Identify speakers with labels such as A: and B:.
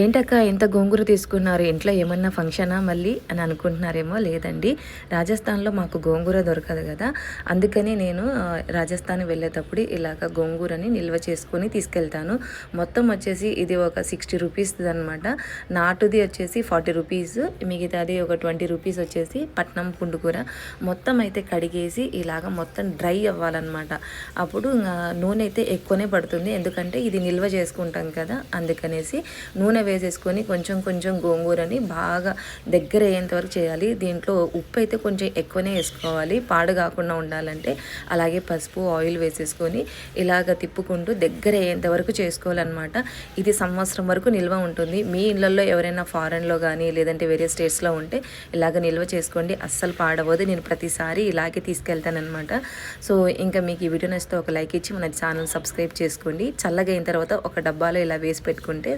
A: ఏంటక్క ఇంత గోంగూర తీసుకున్నారు? ఇంట్లో ఏమన్నా ఫంక్షనా మళ్ళీ అని అనుకుంటున్నారేమో. లేదండి, రాజస్థాన్‌లో మాకు గోంగూర దొరకదు గదా! అందుకని నేను రాజస్థాన్ వెళ్ళేటప్పుడు ఇలాగ గోంగూరని నిల్వ చేసుకొని తీసుకెళ్తాను. మొత్తం వచ్చేసి ఇది ఒక 60 రూపీస్‌దనమాట. నాటుది వచ్చేసి 40 రూపీస్, మిగతాది ఒక 20 రూపీస్ వచ్చేసి పట్నం పుండుకూర. మొత్తం అయితే కడిగేసి ఇలాగ మొత్తం డ్రై అవ్వాలన్నమాట. అప్పుడు నూనె అయితే ఎక్కువనే పడుతుంది, ఎందుకంటే ఇది నిల్వ చేసుకుంటాం కదా, అందుకనేసి నూనె వేసేసుకొని కొంచెం కొంచెం గోంగూరని బాగా దగ్గర అయ్యేంత వరకు చేయాలి. దీంట్లో ఉప్పు అయితే కొంచెం ఎక్కువనే వేసుకోవాలి, పాడు కాకుండా ఉండాలంటే. అలాగే పసుపు, ఆయిల్ వేసేసుకొని ఇలాగ తిప్పుకుంటూ దగ్గర అయ్యేంత వరకు చేసుకోవాలన్నమాట. ఇది సంవత్సరం వరకు నిల్వ ఉంటుంది. మీ ఇళ్ళల్లో ఎవరైనా ఫారెన్లో కానీ లేదంటే వేరే స్టేట్స్లో ఉంటే ఇలాగ నిల్వ చేసుకోండి, అస్సలు పాడవదు. నేను ప్రతిసారి ఇలాగే తీసుకెళ్తానమాట. సో ఇంకా మీకు ఈ వీడియో నచ్చితే ఒక లైక్ ఇచ్చి మన ఛానల్ సబ్స్క్రైబ్ చేసుకోండి. చల్లగా అయిన తర్వాత ఒక డబ్బాలో ఇలా వేసి పెట్టుకుంటే